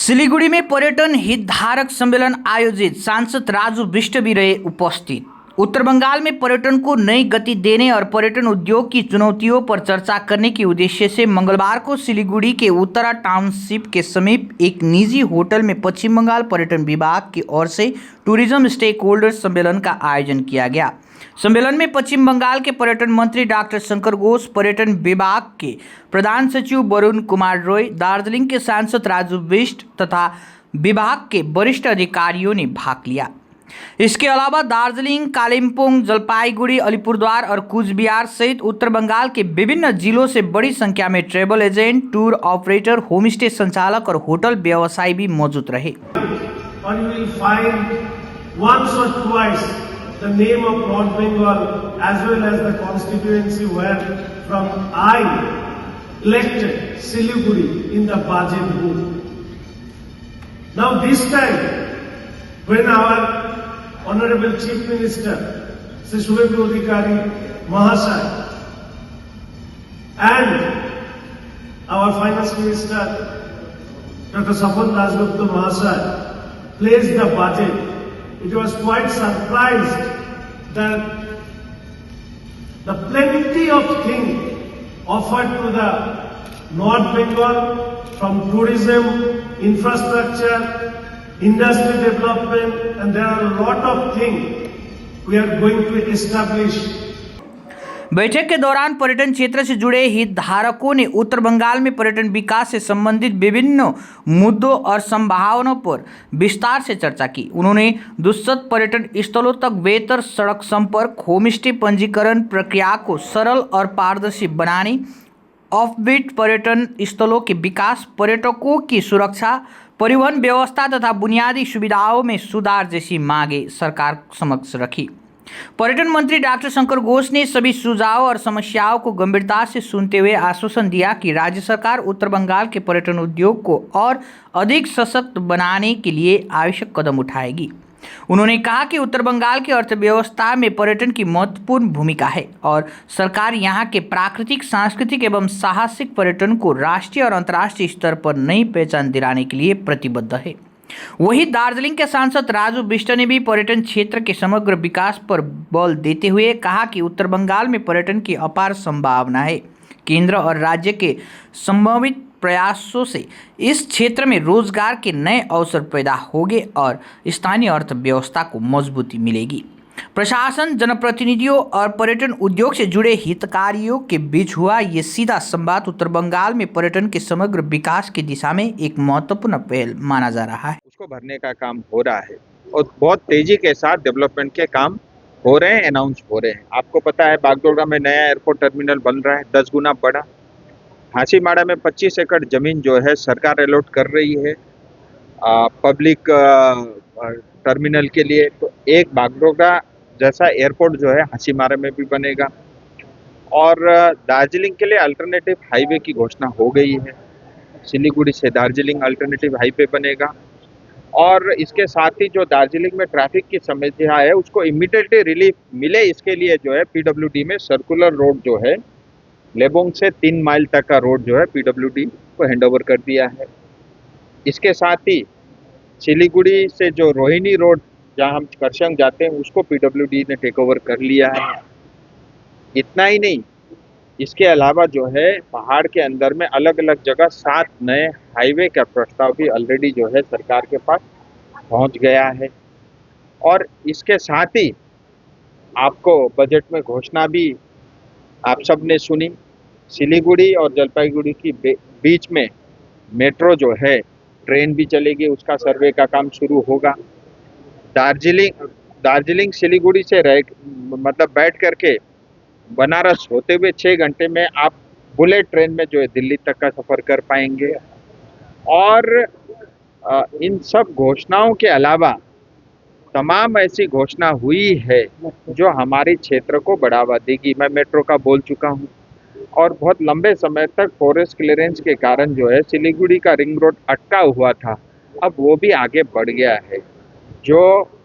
सिलीगुड़ी में पर्यटन हितधारक सम्मेलन आयोजित, सांसद राजू बिष्ट भी रहे उपस्थित। उत्तर बंगाल में पर्यटन को नई गति देने और पर्यटन उद्योग की चुनौतियों पर चर्चा करने के उद्देश्य से मंगलवार को सिलीगुड़ी के उत्तरा टाउनशिप के समीप एक निजी होटल में पश्चिम बंगाल पर्यटन विभाग की ओर से टूरिज्म स्टेक होल्डर सम्मेलन का आयोजन किया गया। सम्मेलन में पश्चिम बंगाल के पर्यटन मंत्री डॉक्टर शंकर घोष, पर्यटन विभाग के प्रधान सचिव वरुण कुमार रॉय, दार्जिलिंग के सांसद राजू बिष्ट तथा विभाग के वरिष्ठ अधिकारियों ने भाग लिया। इसके अलावा दार्जिलिंग, कालिम्पोंग, जलपाईगुड़ी, अलीपुरद्वार और कूचबिहार सहित उत्तर बंगाल के विभिन्न जिलों से बड़ी संख्या में travel agent, tour operator, homestay संचालक और होटल व्यवसायी भी मौजूद रहे। The name of North Bengal as well as the constituency where from I elected Siliguri in the budget book. Now this time when our Honorable Chief Minister Sri Shubhendu Adhikari Mahasaya and our Finance Minister Dr. Sapan Dasgupta Mahasaya placed the budget, it was quite surprised that the plenty of things offered to the North Bengal from tourism, infrastructure, industry development, and there are a lot of things we are going to establish. बैठक के दौरान पर्यटन क्षेत्र से जुड़े हितधारकों ने उत्तर बंगाल में पर्यटन विकास से संबंधित विभिन्न मुद्दों और संभावनाओं पर विस्तार से चर्चा की। उन्होंने दुस्सह पर्यटन स्थलों तक बेहतर सड़क संपर्क, होमस्टे पंजीकरण प्रक्रिया को सरल और पारदर्शी बनाने, ऑफबीट पर्यटन स्थलों के विकास, पर्यटकों की सुरक्षा, परिवहन व्यवस्था तथा बुनियादी सुविधाओं में सुधार जैसी मांगे सरकार समक्ष रखी। पर्यटन मंत्री डॉक्टर शंकर घोष ने सभी सुझाव और समस्याओं को गंभीरता से सुनते हुए आश्वासन दिया कि राज्य सरकार उत्तर बंगाल के पर्यटन उद्योग को और अधिक सशक्त बनाने के लिए आवश्यक कदम उठाएगी। उन्होंने कहा कि उत्तर बंगाल की अर्थव्यवस्था में पर्यटन की महत्वपूर्ण भूमिका है और सरकार यहां के प्राकृतिक, सांस्कृतिक एवं साहसिक पर्यटन को राष्ट्रीय और अंतर्राष्ट्रीय स्तर पर नई पहचान दिलाने के लिए प्रतिबद्ध है। वहीं दार्जिलिंग के सांसद राजू बिष्ट ने भी पर्यटन क्षेत्र के समग्र विकास पर बल देते हुए कहा कि उत्तर बंगाल में पर्यटन की अपार संभावना है। केंद्र और राज्य के संभावित प्रयासों से इस क्षेत्र में रोजगार के नए अवसर पैदा होंगे और स्थानीय अर्थव्यवस्था को मजबूती मिलेगी। प्रशासन, जनप्रतिनिधियों और पर्यटन उद्योग से जुड़े हितधारकों के बीच हुआ ये सीधा संवाद उत्तर बंगाल में पर्यटन के समग्र विकास की दिशा में एक महत्वपूर्ण पहल माना जा रहा है। उसको भरने का काम हो रहा है और बहुत तेजी के साथ डेवलपमेंट के काम हो रहे हैं, अनाउंस हो रहे हैं। आपको पता है बागडोगरा में नया एयरपोर्ट टर्मिनल बन रहा है, 10 गुना बड़ा। हासीमाड़ा में 25 एकड़ जमीन जो है सरकार अलॉट कर रही है पब्लिक टर्मिनल के लिए। तो एक बागडोगरा जैसा एयरपोर्ट जो है हासीमाड़ा में भी बनेगा और दार्जिलिंग के लिए अल्टरनेटिव हाईवे की घोषणा हो गई है। सिलीगुड़ी से दार्जिलिंग अल्टरनेटिव हाईवे बनेगा और इसके साथ ही जो दार्जिलिंग में ट्रैफिक की समस्या है उसको इमीडिएटली रिलीफ मिले, इसके लिए जो है पीडब्ल्यूडी में सर्कुलर रोड जो है लेबोंग से 3 माइल तक का रोड जो है पीडब्ल्यूडी को हैंडओवर कर दिया है। इसके साथ ही सिलीगुड़ी से जो रोहिणी रोड जहां हम करसंग जाते हैं उसको पीडब्ल्यूडी ने टेक ओवर कर लिया है। इतना ही नहीं, इसके अलावा जो है पहाड़ के अंदर में अलग अलग जगह 7 नए हाईवे का प्रस्ताव भी ऑलरेडी जो है सरकार के पास पहुंच गया है। और इसके साथ ही आपको बजट में घोषणा भी आप सब ने सुनी, सिलीगुड़ी और जलपाईगुड़ी की बीच में मेट्रो जो है ट्रेन भी चलेगी, उसका सर्वे का काम शुरू होगा। दार्जिलिंग सिलीगुड़ी से मतलब बैठ करके बनारस होते हुए 6 घंटे में आप बुलेट ट्रेन में जो है दिल्ली तक का सफ़र कर पाएंगे। और इन सब घोषणाओं के अलावा तमाम ऐसी घोषणा हुई है जो हमारे क्षेत्र को बढ़ावा देगी। मैं मेट्रो का बोल चुका हूँ और बहुत लंबे समय तक फॉरेस्ट क्लियरेंस के कारण जो है सिलीगुड़ी का रिंग रोड अटका हुआ था, अब वो भी आगे बढ़ गया है। जो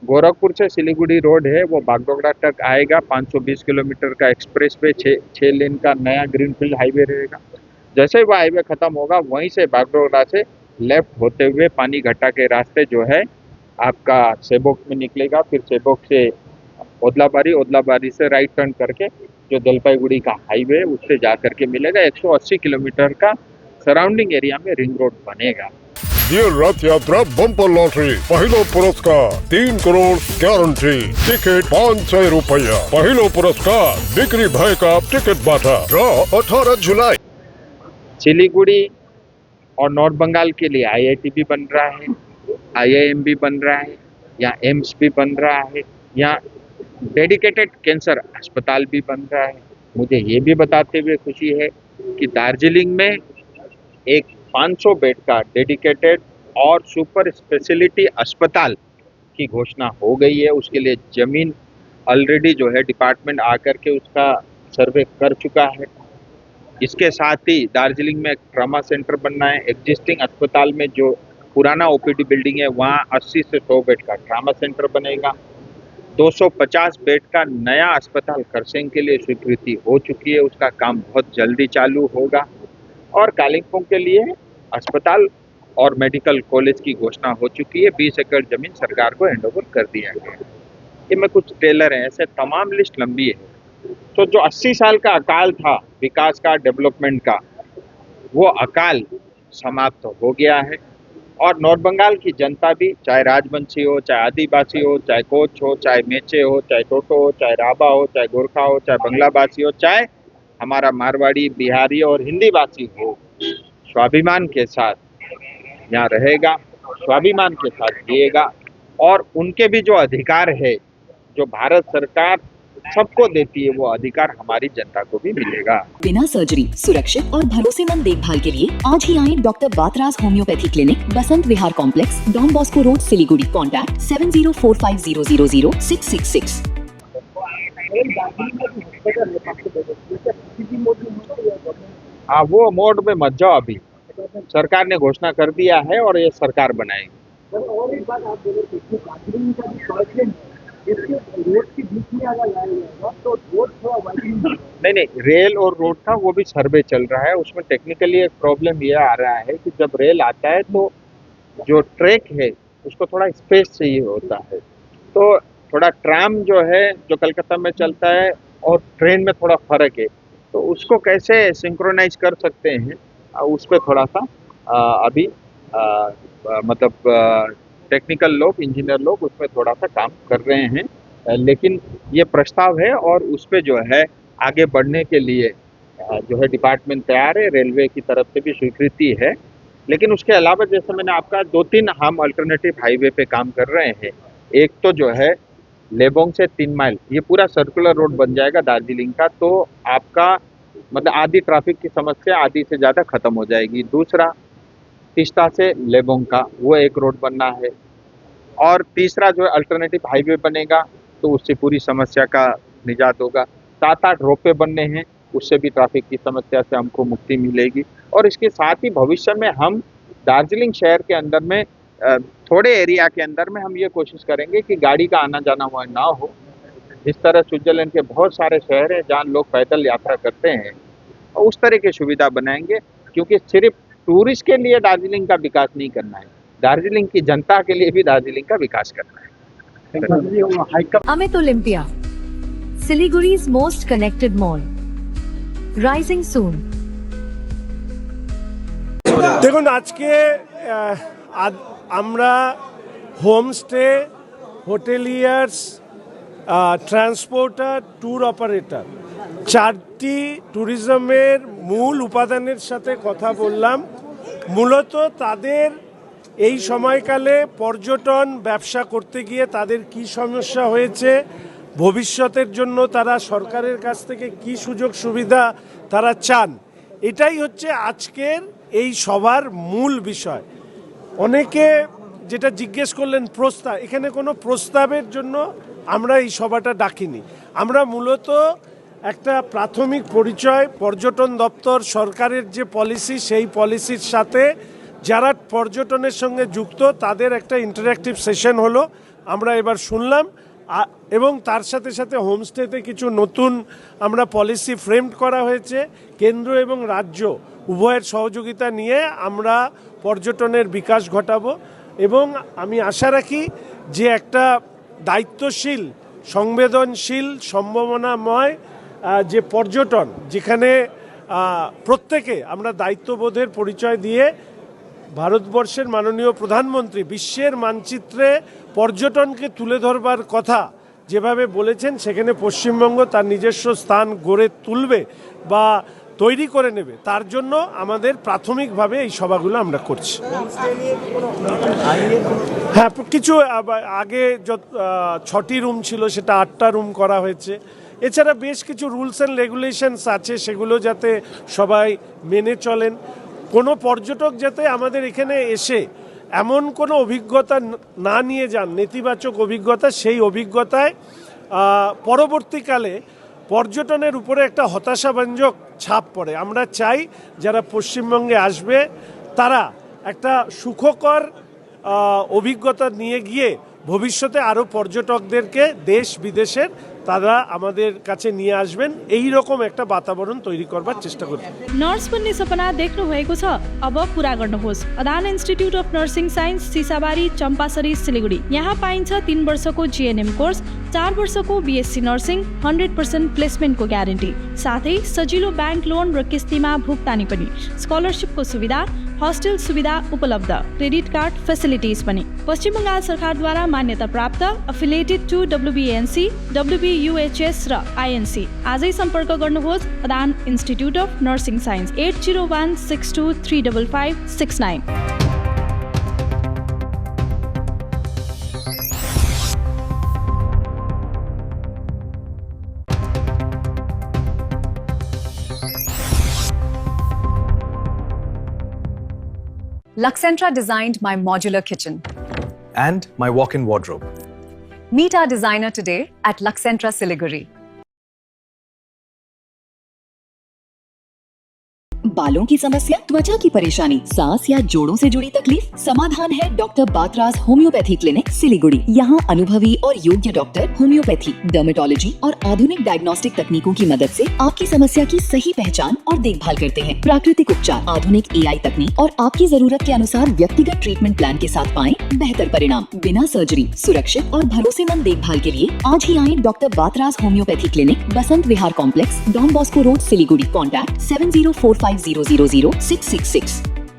गोरखपुर से सिलीगुड़ी रोड है वो बागडोगरा तक आएगा, 520 किलोमीटर का एक्सप्रेस वे, 6 लेन का नया ग्रीनफील्ड हाईवे रहेगा। जैसे ही वो हाईवे खत्म होगा वहीं से बागडोगरा से लेफ्ट होते हुए पानी घाटा के रास्ते जो है आपका सेबोक में निकलेगा, फिर सेबोक से ओदलाबारी से राइट टर्न करके जो जलपाईगुड़ी का हाईवे उससे जा करके मिलेगा। 180 किलोमीटर का सराउंडिंग एरिया में रिंग रोड बनेगा। ये रथ यात्रा बम्पर लॉटरी, पहलो पुरस्कार 3 करोड़ गारंटी, टिकट 500 रुपया, पहलो पुरस्कार बिक्री भय का टिकट बांटा, ड्रॉ 18 जुलाई। सिलीगुड़ी और नॉर्थ बंगाल के लिए IIT भी बन रहा है, IIM भी बन रहा है, यहाँ एम्स भी बन रहा है, यहाँ डेडिकेटेड कैंसर अस्पताल भी बन रहा है। मुझे ये भी बताते हुए खुशी है कि दार्जिलिंग में एक 500 बेड का डेडिकेटेड और सुपर स्पेशलिटी अस्पताल की घोषणा हो गई है। उसके लिए जमीन ऑलरेडी जो है डिपार्टमेंट आकर के उसका सर्वे कर चुका है। इसके साथ ही दार्जिलिंग में एक ट्रॉमा सेंटर बनना है। एग्जिस्टिंग अस्पताल में जो पुराना OPD बिल्डिंग है वहाँ 80 से 100 बेड का ट्रॉमा सेंटर बनेगा। 250 बेड का नया अस्पताल खरसेंग के लिए स्वीकृति हो चुकी है, उसका काम बहुत जल्दी चालू होगा। और कालिम्पोंग के लिए अस्पताल और मेडिकल कॉलेज की घोषणा हो चुकी है। 20 एकड़ जमीन सरकार को हैंडओवर कर दिया गया है। ये में कुछ टेलर हैं, ऐसे तमाम लिस्ट लंबी है। तो जो 80 साल का अकाल था विकास का, डेवलपमेंट का, वो अकाल समाप्त हो गया है। और नॉर्थ बंगाल की जनता भी, चाहे राजवंशी हो, चाहे आदिवासी हो, चाहे कोच हो, चाहे मेचे हो, चाहे टोटो हो, चाहे राभा हो, चाहे गोरखा हो, चाहे बंगलाभाषी हो, चाहे हमारा मारवाड़ी, बिहारी और हिंदी भाषी हो, स्वाभिमान के साथ यहाँ रहेगा, स्वाभिमान के साथ जिएगा। और उनके भी जो अधिकार है, जो भारत सरकार सबको देती है, वो अधिकार हमारी जनता को भी मिलेगा। बिना सर्जरी सुरक्षित और भरोसेमंद देखभाल के लिए आज ही आए doctor Batraj homeopathy clinic, Basant Vihar complex, Don Bosco road, Siliguri. Contact 7045000666। हाँ, वो मोड में मत जाओ, अभी सरकार ने घोषणा कर दिया है और ये सरकार बनाएगी। और एक बात आप बोले थे कि दार्जिलिंग का जो सड़क है इसके रोड के बीच में अगर लाया जाएगा तो रोड थोड़ा वाइडनिंग नहीं, रेल और रोड का वो भी सर्वे चल रहा है। उसमें टेक्निकली एक प्रॉब्लम ये आ रहा है कि जब रेल आता है तो जो ट्रैक है उसको थोड़ा स्पेस चाहिए होता है। तो थोड़ा ट्राम जो है जो कलकत्ता में चलता है और ट्रेन में थोड़ा फर्क है, तो उसको कैसे सिंक्रोनाइज कर सकते हैं, उस पर थोड़ा सा अभी मतलब टेक्निकल लोग, इंजीनियर लोग उसमें थोड़ा सा काम कर रहे हैं। लेकिन ये प्रस्ताव है और उस पर जो है आगे बढ़ने के लिए जो है डिपार्टमेंट तैयार है, रेलवे की तरफ से भी स्वीकृति है। लेकिन उसके अलावा जैसे मैंने आपका 2-3 हम अल्टरनेटिव हाईवे पे काम कर रहे हैं। एक तो जो है लेबोंग से 3 माइल ये पूरा सर्कुलर रोड बन जाएगा दार्जिलिंग का, तो आपका मतलब आधी ट्रैफिक की समस्या आधी से ज़्यादा खत्म हो जाएगी। दूसरा तीस्ता से लेबोंग का वो एक रोड बनना है। और तीसरा जो है अल्टरनेटिव हाईवे बनेगा तो उससे पूरी समस्या का निजात होगा। 7-8 रोपवे बनने हैं, उससे भी ट्रैफिक की समस्या से हमको मुक्ति मिलेगी। और इसके साथ ही भविष्य में हम दार्जिलिंग शहर के अंदर में थोड़े एरिया के अंदर में हम ये कोशिश करेंगे कि गाड़ी का आना जाना वहाँ ना हो। जिस तरह स्विट्जरलैंड के बहुत सारे शहर हैं जहाँ लोग पैदल यात्रा करते हैं, और उस तरह की सुविधा बनाएंगे। क्योंकि सिर्फ टूरिस्ट के लिए दार्जिलिंग का विकास नहीं करना है, दार्जिलिंग की जनता के लिए भी दार्जिलिंग का विकास करना है। Amit Olympia, Siliguri's most connected mall, rising soon. দেখুন, আজকে আমরা homestay, hoteliers, transporter, tour operator 4টি ট্যুরিজমের মূল উপাদানের সাথে কথা বললাম। মূলত তাদের এই সময়কালে পর্যটন ব্যবসা করতে গিয়ে তাদের কি সমস্যা হয়েছে, ভবিষ্যতের জন্য তারা সরকারের কাছ থেকে কি সুযোগ সুবিধা তারা চান, এটাই হচ্ছে আজকের এই সভার মূল বিষয়। অনেকে যেটা জিজ্ঞেস করলেন প্রস্তাব, এখানে কোনো প্রস্তাবের জন্য আমরা এই সভাটা ডাকিনি। আমরা মূলত একটা প্রাথমিক পরিচয়, পর্যটন দপ্তর সরকারের যে পলিসি সেই পলিসির সাথে যারা পর্যটনের সঙ্গে যুক্ত তাদের একটা ইন্টারঅ্যাক্টিভ সেশন হলো, আমরা এবার শুনলাম। এবং তার সাথে সাথে হোমস্টেতে কিছু নতুন আমরা পলিসি ফ্রেম করা হয়েছে। কেন্দ্র এবং রাজ্য উভয়ের সহযোগিতা নিয়ে আমরা পর্যটনের বিকাশ ঘটাবো এবং আমি আশা রাখি যে একটা দায়িত্বশীল, সংবেদনশীল, সম্ভাবনাময় যে পর্যটন, যেখানে প্রত্যেকে আমরা দায়িত্ববোধের পরিচয় দিয়ে ভারতবর্ষের মাননীয় প্রধানমন্ত্রী বিশ্বের মানচিত্রে পর্যটনকে তুলে ধরবার কথা যেভাবে বলেছেন, সেখানে পশ্চিমবঙ্গ তার নিজস্ব স্থান গড়ে তুলবে বা তৈরি করে নেবে, তার জন্য আমাদের প্রাথমিকভাবে এই সভাগুলো আমরা করছি। হ্যাঁ, কিছু আগে 6টি রুম ছিল, সেটা 8টা রুম করা হয়েছে। এছাড়া বেশ কিছু রুলস অ্যান্ড রেগুলেশনস আছে, সেগুলো যাতে সবাই মেনে চলেন। কোনো পর্যটক যাতে আমাদের এখানে এসে এমন কোনো অভিজ্ঞতা না নিয়ে যান, নেতিবাচক অভিজ্ঞতা, সেই অভিজ্ঞতায় পরবর্তীকালে পর্যটনের উপরে একটা হতাশাব্যঞ্জক ছাপ পড়ে। আমরা চাই যারা পশ্চিমবঙ্গে আসবে তারা একটা সুখকর অভিজ্ঞতা নিয়ে গিয়ে ভবিষ্যতে আরও পর্যটকদেরকে দেশ বিদেশের তারা আমাদের কাছে নিয়ে আসবেন, এই রকম একটা বাতাবরণ তৈরি করবার চেষ্টা করব। नर्स बन्ने सपना देख्नु भएको छ, अब पूरा गर्नुहोस्। Adan institute of nursing science, Sisabari, Champasari, Siliguri. यहाँ पाइन्छ 3 वर्षको जिएनएम कोर्स, 4 वर्षको बीएससी नर्सिङ, 100% प्लेसमेन्टको ग्यारेन्टी, साथै सजिलो ब्याङ्क लोन र किस्तीमा भुक्तानी पनि, स्कलरसिपको सुविधा, हस्टेल सुविधा उपलब्ध, क्रेडिट कार्ड फेसिलिटिज पनि। पश्चिम बङ्गाल सरकारद्वारा मान्यता प्राप्त, एफिलिएटेड टु WBNC, WBUHS र INC। आजै सम्पर्क गर्नुहोस् Adan institute of nursing science, 8016235569। Luxentra designed my modular kitchen. And my walk-in wardrobe. Meet our designer today at Luxentra Siliguri. बालों की समस्या, त्वचा की परेशानी, सांस या जोड़ों से जुड़ी तकलीफ, समाधान है doctor Batraj homeopathy clinic Siliguri. यहाँ अनुभवी और योग्य डॉक्टर होम्योपैथी, डर्मेटोलॉजी और आधुनिक डायग्नोस्टिक तकनीकों की मदद से आपकी समस्या की सही पहचान और देखभाल करते हैं। प्राकृतिक उपचार, आधुनिक AI तकनीक और आपकी जरूरत के अनुसार व्यक्तिगत ट्रीटमेंट प्लान के साथ पाएं बेहतर परिणाम, बिना सर्जरी, सुरक्षित और भरोसेमंद देखभाल के लिए आज ही आए doctor Batraj homeopathy clinic, Basant Vihar complex, Don Bosco road, Siliguri. Contact 7045000666।